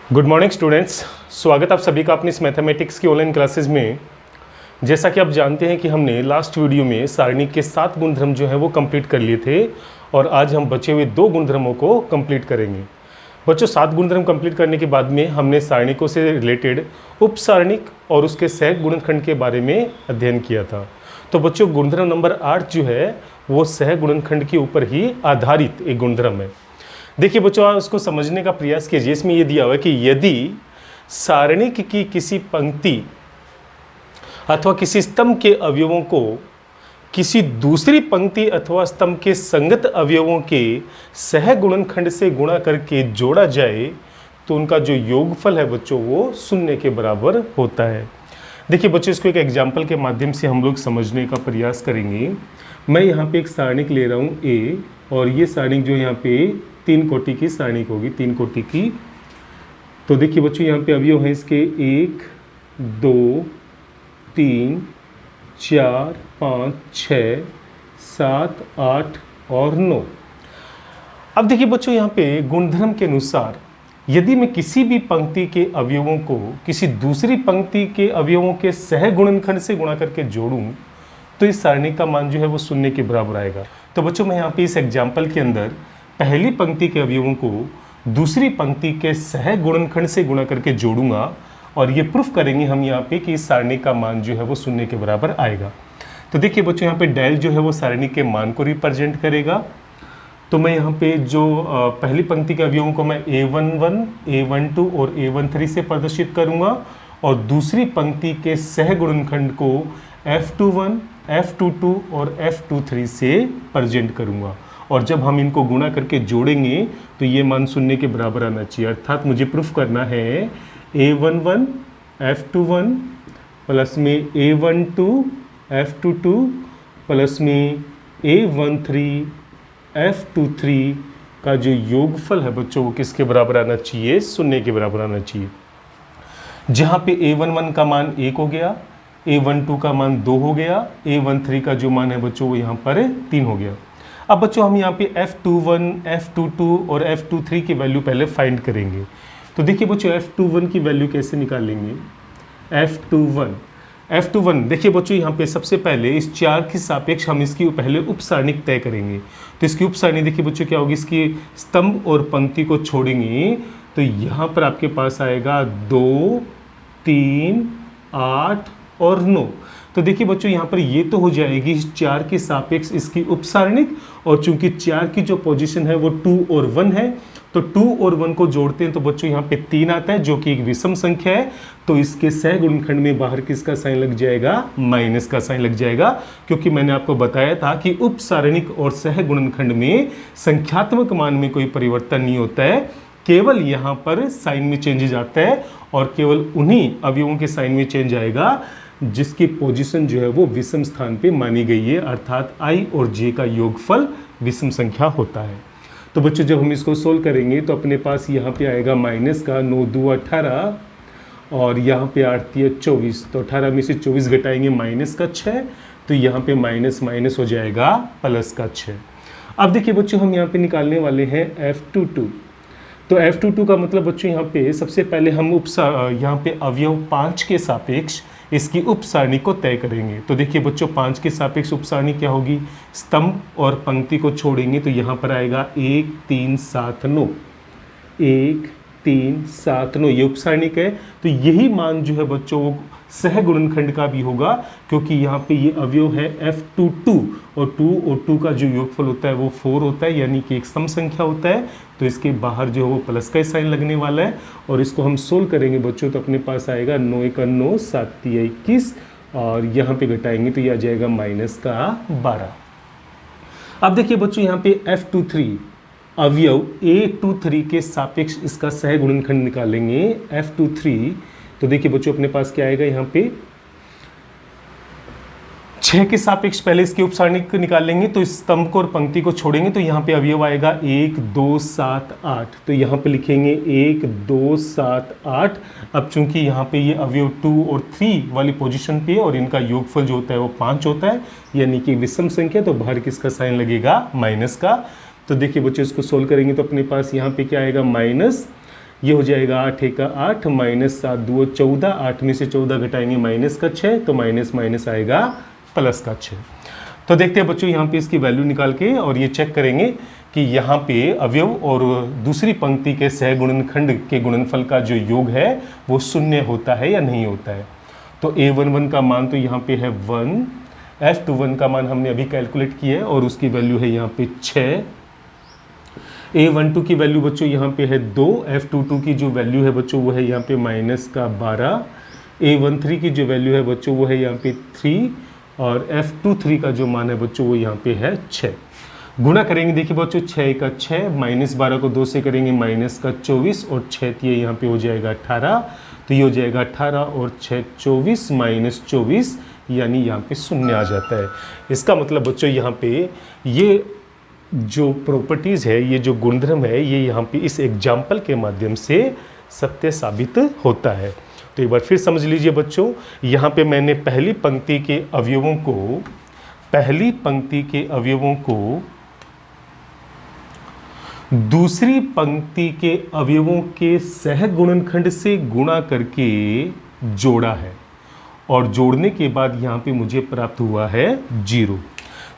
Good morning students, स्वागत आप सभी का अपनी इस मैथमेटिक्स की ऑनलाइन क्लासेस में। जैसा कि आप जानते हैं कि हमने लास्ट वीडियो में सारणी के 7 गुणधर्म जो है वो कंप्लीट कर लिए थे और आज हम बचे हुए 2 गुणधर्मों को कंप्लीट करेंगे। बच्चों, 7 गुणधर्म कंप्लीट करने के बाद में हमने सारणिकों से रिलेटेड उपसारणिक और उसके सहग गुणनखंड के बारे में अध्ययन किया था। तो बच्चों, गुणधर्म नंबर 8 जो है वो सहग गुणनखंड के ऊपर ही आधारित एक गुणधर्म है। देखिए बच्चों, आप उसको समझने का प्रयास कीजिए। इसमें यह दिया हुआ है कि यदि सारणिक की किसी पंक्ति अथवा किसी स्तंभ के अवयवों को किसी दूसरी पंक्ति अथवा स्तंभ के संगत अवयवों के सह गुणनखंड से गुणा करके जोड़ा जाए तो उनका जो योगफल है बच्चों वो 0 के बराबर होता है। देखिए बच्चों, इसको एक एग्जाम्पल के माध्यम से हम लोग समझने का प्रयास करेंगे। मैं यहाँ पे एक सारणिक ले रहा हूँ ए, और ये सारणिक जो यहाँ पे 3 कोटि की सारणिक होगी, 3 कोटि की। तो देखिए बच्चों, यहाँ पे अवयव हैं इसके 1 2 3 4 5 6 7 8 और 9। अब देखिए बच्चों, यहाँ पे गुणधर्म के अनुसार यदि मैं किसी भी पंक्ति के अवयवों को किसी दूसरी पंक्ति के अवयवों के सह गुणनखंड से गुणा करके जोड़ूं तो इस सारणी का मान जो है वो 0 के बराबर आएगा। तो बच्चों, मैं यहाँ पे इस एग्जाम्पल के अंदर पहली पंक्ति के अवयवों को दूसरी पंक्ति के सह गुणनखंड से गुणा करके जोड़ूंगा और ये प्रूफ करेंगे हम यहाँ पे कि इस सारणी का मान जो है वो 0 के बराबर आएगा। तो देखिए बच्चों, यहाँ पे डेल जो है वो सारणी के मान को रिप्रेजेंट करेगा। तो मैं यहाँ पे जो पहली पंक्ति के अवयवों को मैं a11, a12 और a13 से प्रदर्शित करूँगा और दूसरी पंक्ति के सह गुणनखंड को f21, f22 और f23 से प्रेजेंट करूँगा। और जब हम इनको गुणा करके जोड़ेंगे तो ये मान 0 के बराबर आना चाहिए। अर्थात मुझे प्रूफ करना है a11 f21 प्लस में a12 f22 प्लस में a13 f23 का जो योगफल है बच्चों वो किसके बराबर आना चाहिए? 0 के बराबर आना चाहिए। जहाँ पे a11 का मान 1 हो गया, a12 का मान 2 हो गया, a13 का जो मान है बच्चों वो यहाँ पर 3 हो गया। अब बच्चों, हम यहाँ पे f21, f22 और f23 की वैल्यू पहले फाइंड करेंगे। तो देखिए बच्चों, f21 की वैल्यू कैसे निकालेंगे? f21 देखिए बच्चों, यहाँ पे सबसे पहले इस 4 के सापेक्ष हम इसकी पहले उपसारणिक तय करेंगे। तो इसकी उपसारणी देखिए बच्चों क्या होगी? इसकी स्तंभ और पंक्ति को छोड़ेंगे तो यहाँ पर आपके पास आएगा 2 3 8 और 9। तो देखिए बच्चों, यहाँ पर ये तो हो जाएगी इस 4 के सापेक्ष इसकी उपसारणिक, और चूंकि 4 की जो पोजीशन है वो 2 और 1 है तो 2 और 1 को जोड़ते हैं तो बच्चों यहाँ पे 3 आता है जो कि एक विषम संख्या है। तो इसके सह गुणनखंड में बाहर किसका साइन लग जाएगा? माइनस का साइन लग जाएगा, क्योंकि मैंने आपको बताया था कि उपसारणिक और सह गुणनखंड में संख्यात्मक मान में कोई परिवर्तन नहीं होता है, केवल यहाँ पर साइन में चेंजेज आता है और केवल उन्हीं अवयवों के साइन में चेंज आएगा जिसकी पोजीशन जो है वो विषम स्थान पे मानी गई है। अर्थात i और j का योगफल विषम संख्या होता है। तो बच्चों, जब हम इसको सोल्व करेंगे तो अपने पास यहाँ पे आएगा माइनस का 9 2 18 और यहाँ पे आती है 24। तो 18 में से 24 घटाएंगे माइनस का 6, तो यहाँ पे माइनस माइनस हो जाएगा प्लस का 6। अब देखिए बच्चों, हम यहाँ पे निकालने वाले हैं f22। तो f22 का मतलब बच्चों यहाँ पे सबसे पहले हम यहाँ पे अवयव 5 के सापेक्ष इसकी उपसारणी को तय करेंगे। तो देखिए बच्चों, 5 के सापेक्ष उपसारणी क्या होगी? स्तंभ और पंक्ति को छोड़ेंगे तो यहाँ पर आएगा 1 3 7 9, 1 3 7 9 ये उपसारणिक है। तो यही मान जो है बच्चों वो सह गुणनखंड का भी होगा, क्योंकि यहाँ पे ये अवयव है f22 और 2 और 2 का जो योगफल होता है वो 4 होता है, यानी कि एक सम संख्या होता है। तो इसके बाहर जो है वो प्लस का साइन लगने वाला है और इसको हम सोल्व करेंगे बच्चों तो अपने पास आएगा 9 1 9 7 3 21 और यहाँ पे घटाएंगे तो ये आ जाएगा माइनस का 12। अब देखिए बच्चों, यहाँ पे f23 अवयव a23 के सापेक्ष इसका सह गुणनखंड निकालेंगे f23। तो देखिए बच्चों, अपने पास क्या आएगा? यहाँ पे 6 के सापेक्ष पहले इसकी उपसारणिक निकालेंगे तो इस स्तंभ को और पंक्ति को छोड़ेंगे तो यहाँ पे अवयव आएगा 1 2 7 8। तो यहाँ पे लिखेंगे 1 2 7 8। अब चूंकि यहाँ पे ये अवयव 2 और 3 वाली पोजीशन पे और इनका योगफल जो होता है वो 5 होता है, यानी कि विषम संख्या, तो बाहर किसका साइन लगेगा? माइनस का। तो देखिए बच्चों, इसको सोल्व करेंगे तो अपने पास यहाँ पे क्या आएगा? माइनस ये हो जाएगा 8 1 8 माइनस 7 2 14, 8 में से 14 घटाएंगे माइनस का 6, तो माइनस माइनस आएगा प्लस का 6। तो देखते हैं बच्चों यहाँ पे इसकी वैल्यू निकाल के, और ये चेक करेंगे कि यहाँ पे अवयव और दूसरी पंक्ति के सहगुणनखंड के गुणनफल का जो योग है वो शून्य होता है या नहीं होता है। तो a11 का मान तो यहाँ पे है 1, f21 का मान हमने अभी कैलकुलेट किया है और उसकी वैल्यू है यहाँ पे 6, a12 की वैल्यू बच्चों यहाँ पे है 2, f22 की जो वैल्यू है बच्चों वो है यहाँ पे माइनस का 12, a13 की जो वैल्यू है बच्चों वो है यहाँ पे 3, और f23 का जो मान है बच्चों वो यहाँ पे है 6। गुणा करेंगे, देखिए बच्चों 6 का 6, माइनस 12 को 2 से करेंगे माइनस का 24, और 6 ये यहाँ पे हो जाएगा 18, तो ये हो जाएगा 18 और 6 24 माइनस 24, यानी यहाँ पे शून्य आ जाता है। इसका मतलब बच्चों यहाँ पे ये जो प्रॉपर्टीज़ है, ये जो गुणधर्म है, ये यहाँ पे इस एग्जाम्पल के माध्यम से सत्य साबित होता है। तो एक बार फिर समझ लीजिए बच्चों, यहाँ पे मैंने पहली पंक्ति के अवयवों को दूसरी पंक्ति के अवयवों के सहगुणनखंड से गुणा करके जोड़ा है, और जोड़ने के बाद यहाँ पे मुझे प्राप्त हुआ है 0।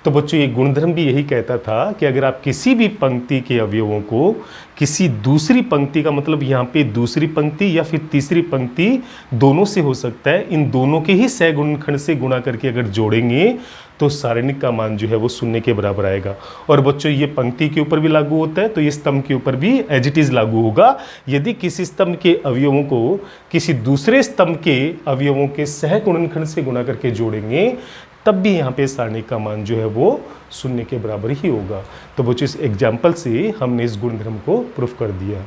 तो बच्चों ये गुणधर्म भी यही कहता था कि अगर आप किसी भी पंक्ति के अवयवों को किसी दूसरी पंक्ति का, मतलब यहाँ पे दूसरी पंक्ति या फिर तीसरी पंक्ति दोनों से हो सकता है, इन दोनों के ही सहगुणनखंड से गुणा करके अगर जोड़ेंगे तो सारणिक का मान जो है वो शून्य के बराबर आएगा। और बच्चों ये पंक्ति के ऊपर भी लागू होता है, तो ये स्तंभ के ऊपर भी एज इट इज लागू होगा। यदि किसी स्तंभ के अवयवों को किसी दूसरे स्तंभ के अवयवों के सहगुणनखंड से गुणा करके जोड़ेंगे तब भी यहाँ पे सारणिक का मान जो है वो शून्य के बराबर ही होगा। तो बच्चों इस एग्जाम्पल से हमने इस गुणधर्म को प्रूफ कर दिया।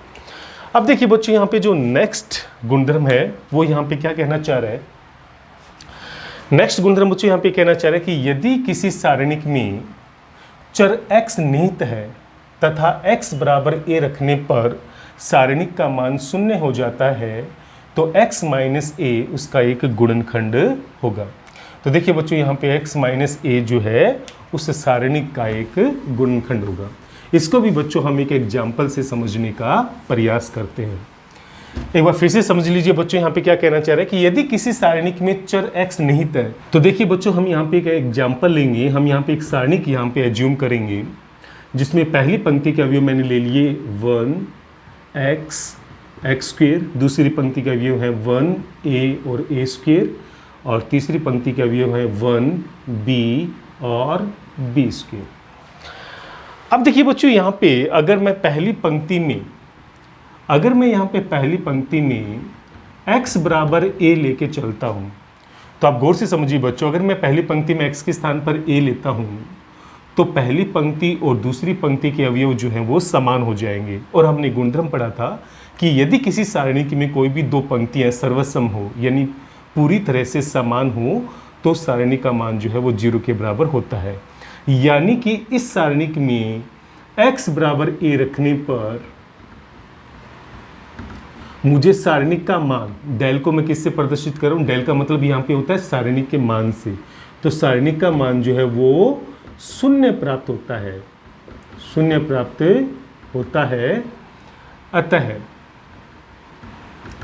अब देखिए बच्चों यहाँ पे जो नेक्स्ट गुणधर्म है वो यहाँ पे क्या कहना चाह रहा है। नेक्स्ट गुणधर्म बच्चों यहाँ पे कहना चाह रहा है कि यदि किसी सारणिक में चर x निहित है तथा x बराबर a रखने पर सारणिक का मान शून्य हो जाता है, तो x माइनस a उसका एक गुणनखंड होगा। तो देखिए बच्चों यहाँ पे x माइनस a जो है उस सारणिक का एक गुणनखंड होगा। इसको भी बच्चों हम एक एग्जाम्पल से समझने का प्रयास करते हैं। एक बार फिर से समझ लीजिए बच्चों, यहाँ पे क्या कहना चाह रहा है कि यदि किसी सारणिक में चर x निहित है, तो देखिए बच्चों हम यहाँ पे एक एग्जाम्पल लेंगे। हम यहाँ पे एक सारणिक यहाँ पे एज्यूम करेंगे जिसमें पहली पंक्ति के अवयव मैंने ले लिए 1x² दूसरी पंक्ति का अवयव है 1a और a², और तीसरी पंक्ति के अवयव है 1b और b²। अब देखिए बच्चों यहाँ पे अगर मैं पहली पंक्ति में x बराबर a लेके चलता हूँ, तो आप गौर से समझिए बच्चों, अगर मैं पहली पंक्ति में x के स्थान पर a लेता हूँ तो पहली पंक्ति और दूसरी पंक्ति के अवयव जो हैं वो समान हो जाएंगे। और हमने गुणधर्म पढ़ा था कि यदि किसी सारणी में कोई भी दो पंक्तियाँ सर्वसम हो, यानी पूरी तरह से समान हो, तो सारणी का मान जो है वो 0 के बराबर होता है। यानी कि इस सारणी में x बराबर a रखने पर मुझे सारणी का मान, डेल को मैं किससे प्रदर्शित कर रहा हूँ, डेल का मतलब यहाँ पे होता है सारणी के मान से, तो सारणी का मान जो है वो शून्य प्राप्त होता है, शून्य प्राप्त होता है।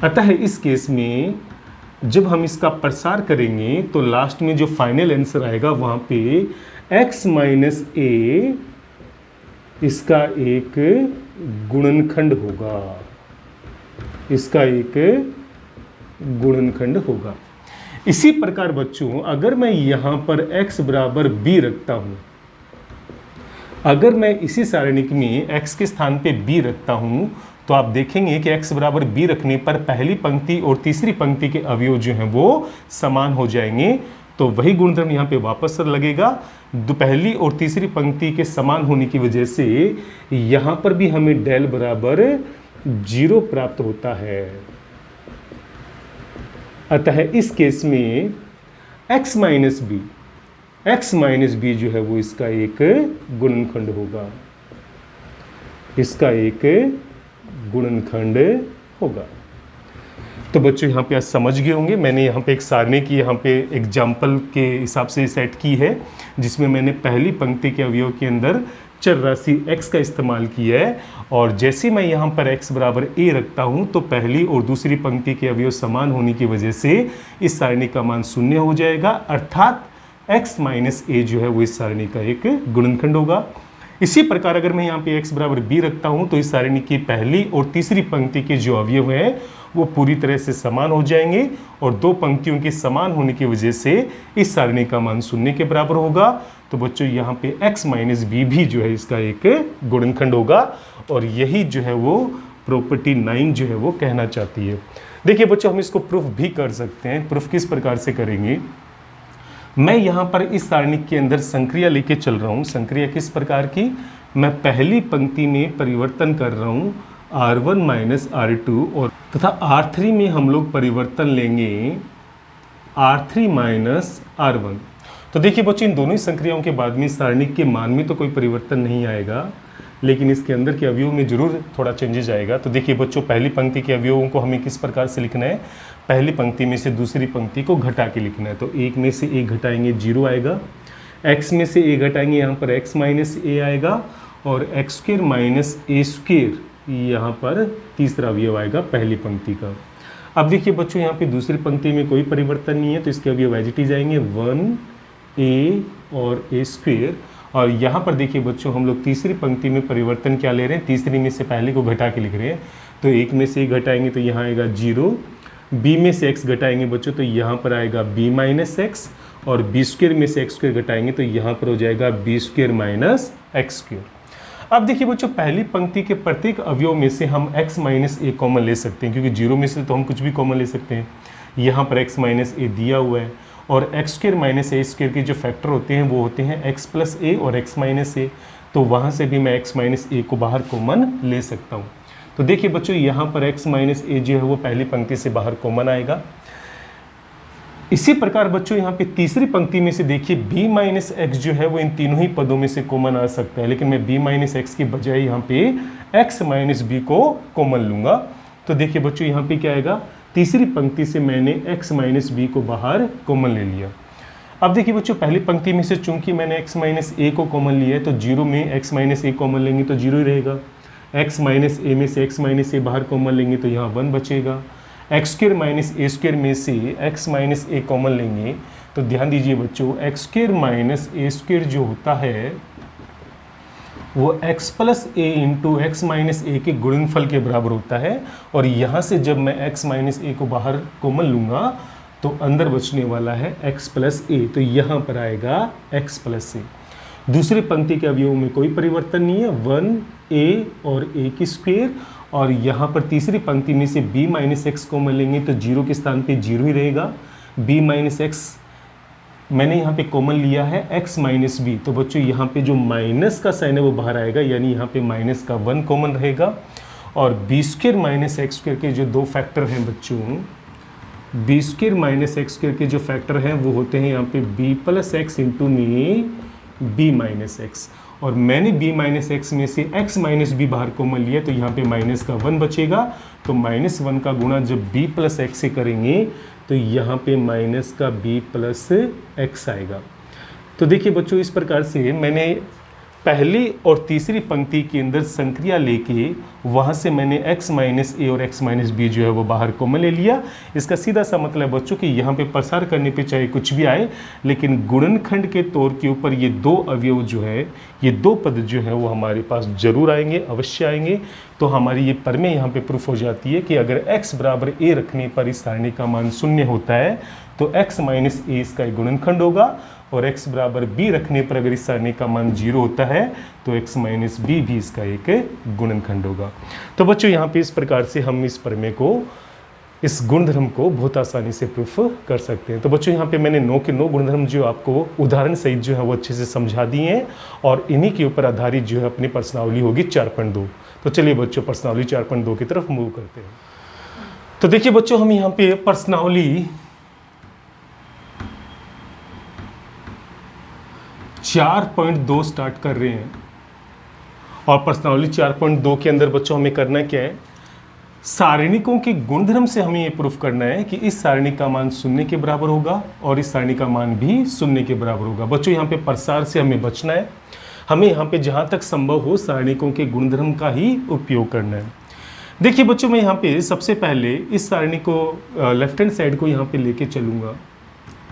अतः इस केस में जब हम इसका प्रसार करेंगे तो लास्ट में जो फाइनल आंसर आएगा वहाँ पे x माइनस a इसका एक गुणनखंड होगा, इसका एक गुणनखंड होगा। इसी प्रकार बच्चों अगर मैं यहाँ पर x बराबर b रखता हूँ, अगर मैं इसी सारणिक में x के स्थान पे b रखता हूँ, तो आप देखेंगे कि x बराबर b रखने पर पहली पंक्ति और तीसरी पंक्ति के अवयव जो हैं वो समान हो जाएंगे। तो वही गुणधर्म यहाँ पे वापस लगेगा। पहली और तीसरी पंक्ति के समान होने की वजह से यहाँ पर भी हमें डेल बराबर 0 प्राप्त होता है। अतः इस केस में x माइनस b जो है वो इसका एक गुणनखंड होगा, इसका एक गुणनखंड होगा। तो बच्चों यहाँ पे आज समझ गए होंगे, मैंने यहाँ पे एक सारणी की यहाँ पे एग्जाम्पल के हिसाब से सेट की है, जिसमें मैंने पहली पंक्ति के अवयव के अंदर चर राशि x का इस्तेमाल किया है, और जैसे मैं यहाँ पर x बराबर a रखता हूँ तो पहली और दूसरी पंक्ति के अवयव समान होने की वजह से इस सारणी का मान 0 हो जाएगा, अर्थात x माइनस a जो है वो इस सारणी का एक गुणनखंड होगा। इसी प्रकार अगर मैं यहाँ पे x बराबर b रखता हूँ तो इस सारणी की पहली और तीसरी पंक्ति के जो अवयव हैं वो पूरी तरह से समान हो जाएंगे, और दो पंक्तियों के समान होने की वजह से इस सारणी का मान 0 के बराबर होगा। तो बच्चों यहाँ पे x माइनस बी भी जो है इसका एक गुणनखंड होगा, और यही जो है वो प्रॉपर्टी 9 जो है वो कहना चाहती है। देखिए बच्चों, हम इसको प्रूफ भी कर सकते हैं। प्रूफ किस प्रकार से करेंगे, मैं यहाँ पर इस सारणी के अंदर संक्रिया लेके चल रहा हूँ। संक्रिया किस प्रकार की, मैं पहली पंक्ति में परिवर्तन कर रहा हूँ R1 माइनस R2, और तथा R3 में हम लोग परिवर्तन लेंगे R3 माइनस R1। तो देखिए बच्चों, इन दोनों ही संक्रियाओं के बाद में सारणी के मान में तो कोई परिवर्तन नहीं आएगा, लेकिन इसके अंदर के अवयवों में जरूर थोड़ा चेंजेस आएगा। तो देखिए बच्चों, पहली पंक्ति के अवयवों को हमें किस प्रकार से लिखना है, पहली पंक्ति में से दूसरी पंक्ति को घटा के लिखना है। तो 1 में से 1 घटाएंगे 0 आएगा, x में से a घटाएंगे यहाँ पर x माइनस a आएगा, और एक्स स्क्र माइनस ए स्क्र यहाँ पर तीसरा अवयव आएगा पहली पंक्ति का। अब देखिए बच्चों, यहाँ पे दूसरी पंक्ति में कोई परिवर्तन नहीं है, तो इसके अवयव एज इट इज आएंगे 1a और a स्क्वायर। और यहाँ पर देखिए बच्चों, हम लोग तीसरी पंक्ति में परिवर्तन क्या ले रहे हैं, तीसरी में से पहले को घटा के लिख रहे हैं। तो 1 में से 1 घटाएंगे तो यहाँ आएगा 0, b में से x घटाएंगे बच्चों तो यहाँ पर आएगा b माइनस एक्स, और b स्क्वायर में से x स्क्वायर घटाएंगे तो यहाँ पर हो जाएगा b square minus X square. अब देखिए बच्चों, पहली पंक्ति के प्रत्येक अवयव में से हम x माइनस ए कॉमन ले सकते हैं, क्योंकि 0 में से तो हम कुछ भी कॉमन ले सकते हैं। यहाँ पर x माइनस ए दिया हुआ है, और एक्स स्क्वायर माइनस ए स्क्वायर के जो फैक्टर होते हैं वो होते हैं x प्लस ए और x माइनस ए, तो वहाँ से भी मैं x माइनस ए को बाहर कॉमन ले सकता हूँ। तो देखिए बच्चों, यहाँ पर x माइनस ए जो है वो पहली पंक्ति से बाहर कॉमन आएगा। इसी प्रकार बच्चों, यहाँ पे तीसरी पंक्ति में से देखिए b माइनस एक्स जो है वो इन तीनों ही पदों में से कॉमन आ सकता है, लेकिन मैं b माइनस एक्स की बजाय यहाँ पे x माइनस बी को कॉमन लूँगा। तो देखिए बच्चों, यहाँ पे क्या आएगा, तीसरी पंक्ति से मैंने x माइनस बी को बाहर कॉमन ले लिया। अब देखिए बच्चों, पहली पंक्ति में से चूंकि मैंने x माइनस ए को कॉमन लिया है तो 0 में x माइनस ए कॉमन लेंगे तो 0 ही रहेगा। x माइनस ए में से x माइनस ए बाहर कॉमन लेंगे तो यहाँ 1 बचेगा। एक्स स्क्वायर माइनस ए स्क्वायर में से x माइनस ए कॉमन लेंगे तो ध्यान दीजिए बच्चों, एक्स स्क्वायर माइनस ए स्क्वायर जो होता है वो x प्लस ए इंटू एक्स माइनस ए के गुणनफल के बराबर होता है। और यहाँ से जब मैं x माइनस ए को बाहर कॉमन लूँगा तो अंदर बचने वाला है x प्लस ए, तो यहाँ पर आएगा x प्लस ए। दूसरी पंक्ति के अवयवों में कोई परिवर्तन नहीं है, 1a और a की स्क्वायर, और यहाँ पर तीसरी पंक्ति में से b माइनस एक्स कॉमन लेंगे तो 0 के स्थान पे 0 ही रहेगा। b माइनस एक्स मैंने यहाँ पे कॉमन लिया है x माइनस बी, तो बच्चों यहाँ पे जो माइनस का साइन है वो बाहर आएगा, यानी यहाँ पे माइनस का 1 कॉमन रहेगा। और B square minus X square के जो दो फैक्टर हैं बच्चों, B square minus X square के जो फैक्टर हैं वो होते हैं यहाँ पे b प्लस एक्स इंटू में b माइनस एक्स, और मैंने b माइनस एक्स में से x माइनस बी बाहर कॉमन लिया तो यहाँ पे माइनस का 1 बचेगा। तो माइनस 1 का गुणा जब b प्लस एक्स से करेंगे तो यहाँ पे माइनस का b प्लस एक्स आएगा। तो देखिए बच्चों, इस प्रकार से मैंने पहली और तीसरी पंक्ति के अंदर संक्रिया लेके वहाँ से मैंने x माइनस ए और x माइनस बी जो है वो बाहर कॉमन ले लिया। इसका सीधा सा मतलब बच्चों कि यहाँ पे प्रसार करने पे चाहे कुछ भी आए, लेकिन गुणनखंड के तौर के ऊपर ये दो अवयव जो है, ये दो पद जो है वो हमारे पास जरूर आएंगे, अवश्य आएंगे। तो हमारी ये प्रमेय यहाँ पे प्रूफ हो जाती है कि अगर x बराबर a रखने पर इस सारणी का मान 0 होता है तो x माइनस ए इसका एक गुणनखंड होगा, और x बराबर b रखने पर अगर इस सारणी का मान 0 होता है तो x माइनस बी भी इसका एक गुणनखंड होगा। तो बच्चों, यहाँ पे इस प्रकार से हम इस प्रमेय को, इस गुणधर्म को बहुत आसानी से प्रूफ कर सकते हैं। तो बच्चों, यहाँ पे मैंने 9 के 9 गुणधर्म जो आपको उदाहरण सहित जो है वो अच्छे से समझा दिए हैं, और इन्हीं के ऊपर आधारित जो है अपनी प्रश्नावली होगी 4.2। तो चलिए बच्चों, प्रश्नावली 4.2 की तरफ मूव करते हैं। तो देखिए बच्चों, हम यहाँ पे प्रश्नावली 4.2 स्टार्ट कर रहे हैं, और प्रश्नावली 4.2 के अंदर बच्चों हमें करना क्या है, सारणिकों के गुणधर्म से हमें ये प्रूफ करना है कि इस सारणी का मान 0 के बराबर होगा और इस सारणी का मान भी 0 के बराबर होगा। बच्चों, यहाँ पे प्रसार से हमें बचना है। हमें यहाँ पे जहाँ तक संभव हो सारणिकों के गुणधर्म का ही उपयोग करना है। देखिए बच्चों, मैं यहाँ पे सबसे पहले इस सारणी को लेफ्ट हैंड साइड को यहाँ पे लेके चलूँगा,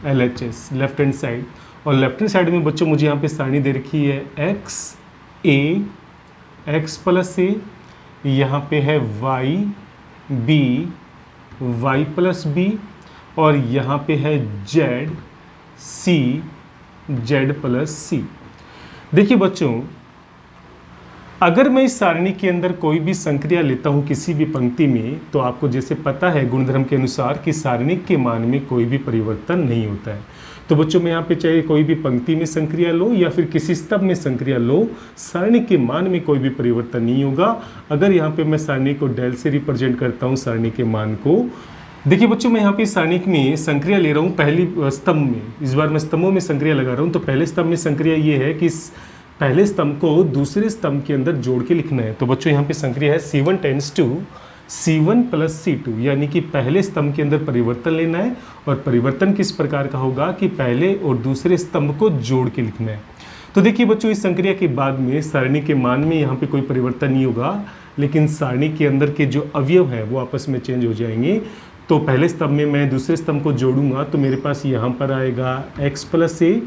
LHS लेफ्ट हैंड साइड, और लेफ्ट हैंड साइड में बच्चों मुझे यहाँ पे सारणी दे रखी है x प्लस ए, यहाँ पे है y प्लस बी, और यहाँ पे है z प्लस सी। देखिए बच्चों, अगर मैं इस सारणी के अंदर कोई भी संक्रिया लेता हूँ किसी भी पंक्ति में, तो आपको जैसे पता है गुणधर्म के अनुसार कि सारणी के मान में कोई भी परिवर्तन नहीं होता है। तो बच्चों मैं यहाँ पे चाहे कोई भी पंक्ति में संक्रिया लो या फिर किसी स्तंभ में संक्रिया लो, सारणी के मान में कोई भी परिवर्तन नहीं होगा। अगर यहाँ पे मैं सारणी को डेल से रिप्रेजेंट करता हूँ सारणी के मान को, देखिए बच्चों मैं यहाँ पे सारणी में संक्रिया ले रहा हूँ पहली स्तंभ में, इस बार मैं स्तंभों में संक्रिया लगा रहा हूँ। तो पहले स्तंभ में संक्रिया ये है कि पहले स्तंभ को दूसरे स्तंभ के अंदर जोड़ के लिखना है। तो बच्चों यहाँ पे संक्रिया है C1 tends to C1 plus C2, यानी कि पहले स्तंभ के अंदर परिवर्तन लेना है, और परिवर्तन किस प्रकार का होगा कि पहले और दूसरे स्तंभ को जोड़ के लिखना है। तो देखिए बच्चों, इस संक्रिया के बाद में सारणी के मान में यहाँ पे कोई परिवर्तन नहीं होगा, लेकिन सारणी के अंदर के जो अवयव हैं वो आपस में चेंज हो जाएंगे। तो पहले स्तंभ में मैं दूसरे स्तंभ को जोड़ूंगा तो मेरे पास यहाँ पर आएगा x प्लस ए,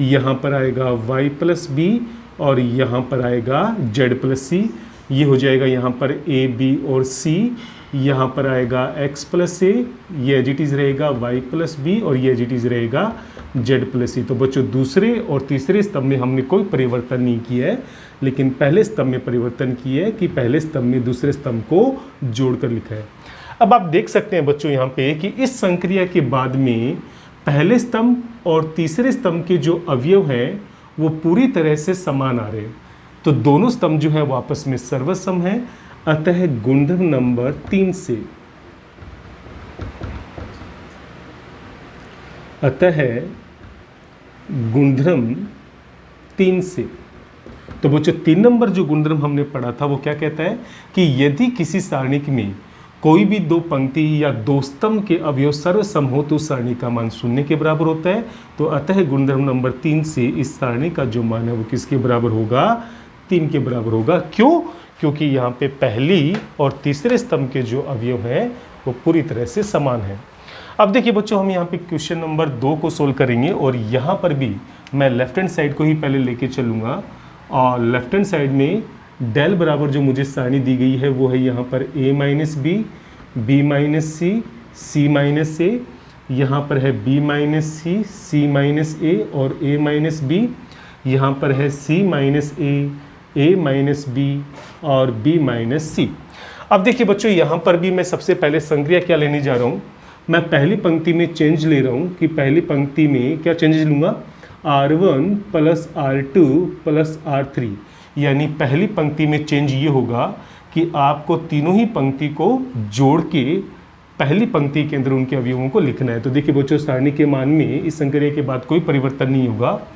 यहाँ पर आएगा y प्लस बी, और यहाँ पर आएगा z प्लस सी। ये हो जाएगा यहाँ पर a, b और c, यहाँ पर आएगा x प्लस ए, ये एज इट इज़ रहेगा y प्लस बी, और ये एज इट इज़ रहेगा z प्लस सी। तो बच्चों दूसरे और तीसरे स्तंभ में हमने कोई परिवर्तन नहीं किया है, लेकिन पहले स्तंभ में परिवर्तन किया है कि पहले स्तंभ में दूसरे स्तंभ को जोड़कर लिखा है। अब आप देख सकते हैं बच्चों यहाँ पे कि इस संक्रिया के बाद में पहले स्तंभ और तीसरे स्तंभ के जो अवयव हैं वो पूरी तरह से समान आ रहे हैं। तो दोनों स्तंभ जो है वो आपस में सर्वसम है। अतः गुणधर्म नंबर 3 से, अतः गुणधर्म 3 से, तो बच्चों 3 नंबर जो गुणधर्म हमने पढ़ा था वो क्या कहता है कि यदि किसी सारणी में कोई भी दो पंक्ति या दो स्तंभ के अवयव सर्वसम हो तो सारणी का मान 0 के बराबर होता है। तो अतः गुणधर्म नंबर 3 से इस सारणी का जो मान है वो किसके बराबर होगा? 3 के बराबर होगा। क्यों? क्योंकि यहाँ पे पहली और तीसरे स्तंभ के जो अवयव हैं वो पूरी तरह से समान है। अब देखिए बच्चों, हम यहाँ पे क्वेश्चन नंबर 2 को सोल्व करेंगे और यहाँ पर भी मैं लेफ्ट हैंड साइड को ही पहले लेके चलूँगा और लेफ्ट हैंड साइड में डेल बराबर जो मुझे सारणी दी गई है वो है यहाँ पर a minus B, B minus C, C minus A, यहाँ पर है b minus C, C minus A और a माइनस बी, यहाँ पर है c minus A, a minus B और b माइनस सी। अब देखिए बच्चों, यहाँ पर भी मैं सबसे पहले संक्रिया क्या लेने जा रहा हूँ, मैं पहली पंक्ति में चेंज ले रहा हूँ कि पहली पंक्ति में क्या चेंजेस लूँगा, R1 plus R2 plus R3, यानी पहली पंक्ति में चेंज ये होगा कि आपको तीनों ही पंक्ति को जोड़ के पहली पंक्ति के अंदर उनके अवयवों को लिखना है। तो देखिए बच्चों, सारणी के मान में इस संक्रिया के बाद कोई परिवर्तन नहीं होगा,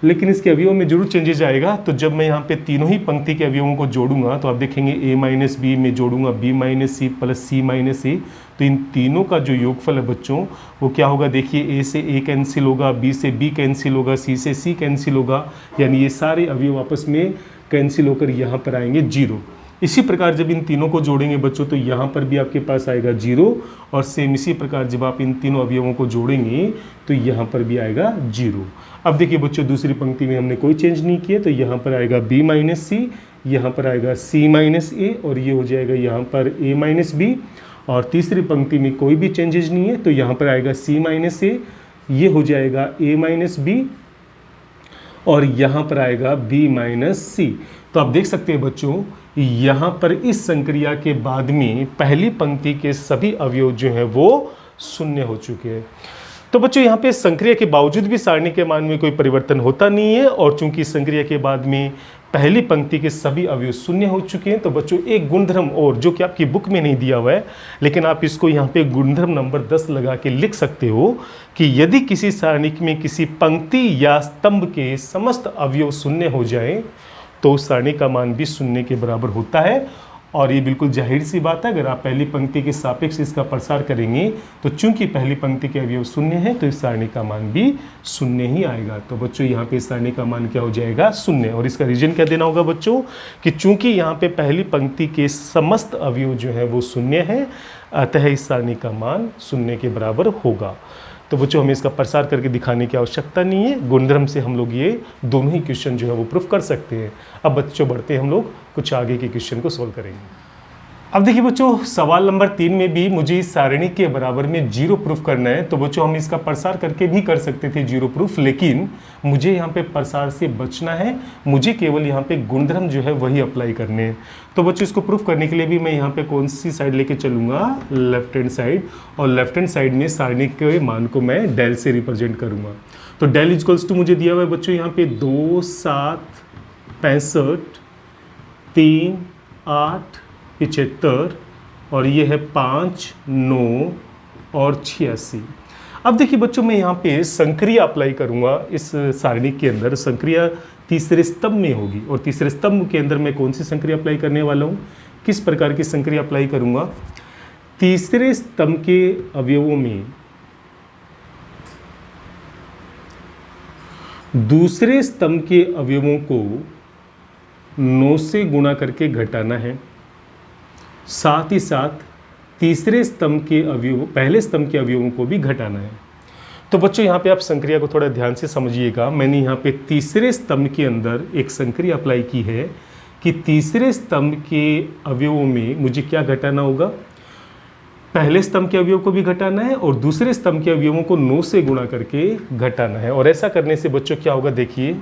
लेकिन इसके अवयवों में जरूर चेंजेस आएगा। तो जब मैं यहाँ पे तीनों ही पंक्ति के अवयवों को जोड़ूंगा तो आप देखेंगे a माइनस बी में जोड़ूंगा b माइनस सी प्लस सी माइनस ए, तो इन तीनों का जो योगफल है बच्चों वो क्या होगा, देखिए a से a कैंसिल होगा, b से b कैंसिल होगा, c से c कैंसिल होगा, यानी ये सारे अवयव आपस में कैंसिल होकर यहाँ पर आएंगे 0। इसी प्रकार जब इन तीनों को जोड़ेंगे बच्चों तो यहाँ पर भी आपके पास आएगा 0 और सेम इसी प्रकार जब आप इन तीनों अवयवों को जोड़ेंगे तो यहाँ पर भी आएगा 0। अब देखिए बच्चों, दूसरी पंक्ति में हमने कोई चेंज नहीं किया तो यहाँ पर आएगा b माइनस सी, यहाँ पर आएगा c माइनस ए और ये हो जाएगा यहाँ पर a माइनस बी, और तीसरी पंक्ति में कोई भी चेंजेज नहीं है तो यहाँ पर आएगा c माइनस ए, ये हो जाएगा a माइनस बी और यहाँ पर आएगा b माइनस सी। तो आप देख सकते हैं बच्चों, यहाँ पर इस संक्रिया के बाद में पहली पंक्ति के सभी अवयव जो हैं वो 0 हो चुके हैं। तो बच्चों, यहाँ पे संक्रिया के बावजूद भी सारणी के मान में कोई परिवर्तन होता नहीं है, और चूंकि संक्रिया के बाद में पहली पंक्ति के सभी अवयव 0 हो चुके हैं तो बच्चों एक गुणधर्म और जो कि आपकी बुक में नहीं दिया हुआ है, लेकिन आप इसको यहाँ पे गुणधर्म नंबर 10 लगा के लिख सकते हो कि यदि किसी सारणी में किसी पंक्ति या स्तंभ के समस्त अवयव 0 हो जाए तो उस सारणी का मान भी 0 के बराबर होता है। और ये बिल्कुल जाहिर सी बात है, अगर आप पहली पंक्ति के सापेक्ष इसका प्रसार करेंगे तो चूंकि पहली पंक्ति के अवयव शून्य है तो इस सारणी का मान भी शून्य ही आएगा। तो बच्चों यहाँ पे इस सारणी का मान क्या हो जाएगा, शून्य। और इसका रीजन क्या देना होगा बच्चों कि चूंकि यहाँ पे पहली पंक्ति के समस्त अवयव जो है वो शून्य है, अतः इस सारणी का मान शून्य के बराबर होगा। तो बच्चों हमें इसका प्रसार करके दिखाने की आवश्यकता नहीं है, गुणधर्म से हम लोग ये दोनों ही क्वेश्चन जो है वो प्रूफ कर सकते हैं। अब बच्चों बढ़ते हैं हम लोग कुछ आगे के क्वेश्चन को सोल्व करेंगे। अब देखिए बच्चों, सवाल नंबर 3 में भी मुझे इस सारणी के बराबर में 0 प्रूफ करना है। तो बच्चों हम इसका प्रसार करके भी कर सकते थे 0 प्रूफ, लेकिन मुझे यहाँ पे प्रसार से बचना है, मुझे केवल यहाँ पे गुणधर्म जो है वही अप्लाई करने हैं। तो बच्चों इसको प्रूफ करने के लिए भी मैं यहाँ पे कौन सी साइड लेके चलूँगा, लेफ्ट हैंड साइड। और लेफ्ट हैंड साइड में सारणी के मान को मैं डेल से रिप्रेजेंट करूँगा। तो डेल इक्वल्स टू मुझे दिया हुआ है बच्चों यहाँ पे 2, 7, 65, 3, 8, 75 और ये है 5, 9 और 86। अब देखिए बच्चों, मैं यहाँ पे संक्रिया अप्लाई करूँगा इस सारणी के अंदर। संक्रिया तीसरे स्तंभ में होगी और तीसरे स्तंभ के अंदर मैं कौन सी संक्रिया अप्लाई करने वाला हूँ, किस प्रकार की संक्रिया अप्लाई करूँगा। तीसरे स्तंभ के अवयवों में दूसरे स्तंभ के अवयवों को 9 से गुणा करके घटाना है, साथ ही साथ तीसरे स्तंभ के अवयव पहले स्तंभ के अवयवों को भी घटाना है। तो बच्चों यहाँ पे आप संक्रिया को थोड़ा ध्यान से समझिएगा। मैंने यहाँ पे तीसरे स्तंभ के अंदर एक संक्रिया अप्लाई की है कि तीसरे स्तंभ के अवयवों में मुझे क्या घटाना होगा, पहले स्तंभ के अवयव को भी घटाना है और दूसरे स्तंभ के अवयवों को 9 से गुणा करके घटाना है। और ऐसा करने से बच्चों क्या होगा, देखिए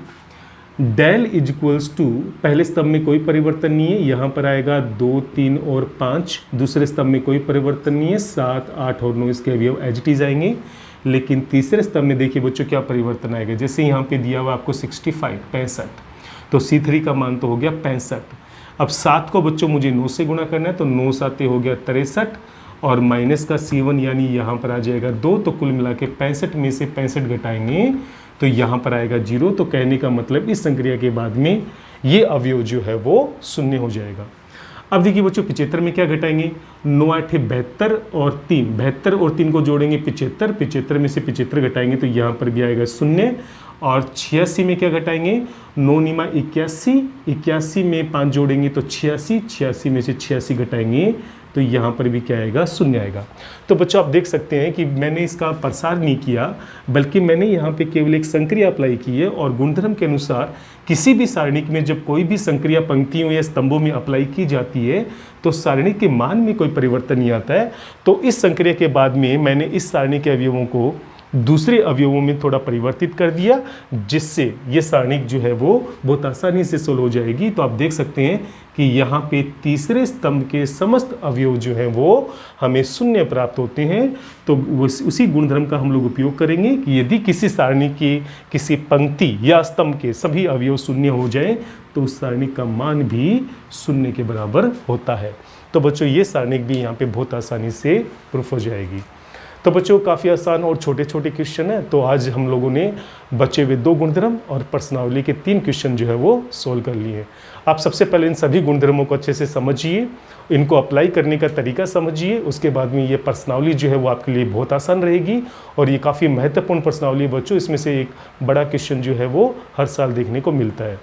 डेल इज इक्वल्स टू, पहले स्तंभ में कोई परिवर्तन नहीं है, यहाँ पर आएगा 2, 3 और 5। दूसरे स्तंभ में कोई परिवर्तन नहीं है, 7, 8 और 9 इसके अवयव एज इट इज आएंगे। लेकिन तीसरे स्तंभ में देखिए बच्चों क्या परिवर्तन आएगा, जैसे यहाँ पे दिया हुआ आपको 65, तो C3 का मान तो हो गया 65। अब 7 को बच्चों मुझे 9 से गुणा करना है, तो 9 7 हो गया 63 और माइनस का C1 यानी यहाँ पर आ जाएगा 2। तो कुल मिला के 65 में से 65 घटाएंगे तो यहाँ पर आएगा 0। तो कहने का मतलब इस संक्रिया के बाद में ये अवयव जो है वो शून्य हो जाएगा। अब देखिए बच्चों 75 में क्या घटाएंगे, 9 8 72 और 3, 72 और 3 को जोड़ेंगे 75, 75 में से 75 घटाएंगे तो यहाँ पर भी आएगा 0। और 86 में क्या घटाएंगे, 9 9 81, 81 में 5 जोड़ेंगे तो 86, 86 में से 86 घटाएंगे तो यहाँ पर भी क्या आएगा, 0 आएगा। तो बच्चों आप देख सकते हैं कि मैंने इसका प्रसार नहीं किया, बल्कि मैंने यहाँ पे केवल एक संक्रिया अप्लाई की है। और गुणधर्म के अनुसार किसी भी सारणी में जब कोई भी संक्रिया पंक्तियों या स्तंभों में अप्लाई की जाती है तो सारणी के मान में कोई परिवर्तन नहीं आता है। तो इस संक्रिया के बाद में मैंने इस सारणी के अवयवों को दूसरे अवयवों में थोड़ा परिवर्तित कर दिया, जिससे ये सारणी जो है वो बहुत आसानी से सोल्व हो जाएगी। तो आप देख सकते हैं कि यहाँ पे तीसरे स्तंभ के समस्त अवयव जो हैं वो हमें शून्य प्राप्त होते हैं। तो उसी गुणधर्म का हम लोग उपयोग करेंगे कि यदि किसी सारणी की किसी पंक्ति या स्तंभ के सभी अवयव शून्य हो जाए तो उस सारणी का मान भी शून्य के बराबर होता है। तो बच्चों ये सारणी भी यहाँ पे बहुत आसानी से प्रूफ हो जाएगी। तो बच्चों काफ़ी आसान और छोटे छोटे क्वेश्चन हैं। तो आज हम लोगों ने बचे हुए 2 गुणधर्म और प्रश्नावली के 3 क्वेश्चन जो है वो सोल्व कर लिए। आप सबसे पहले इन सभी गुणधर्मों को अच्छे से समझिए, इनको अप्लाई करने का तरीका समझिए, उसके बाद में ये प्रश्नावली जो है वो आपके लिए बहुत आसान रहेगी। और ये काफ़ी महत्वपूर्ण प्रश्नावली है बच्चों, इसमें से एक बड़ा क्वेश्चन जो है वो हर साल देखने को मिलता है।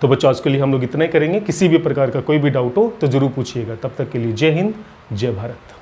तो बच्चों आज के लिए हम लोग इतना ही करेंगे। किसी भी प्रकार का कोई भी डाउट हो तो ज़रूर पूछिएगा। तब तक के लिए जय हिंद, जय भारत।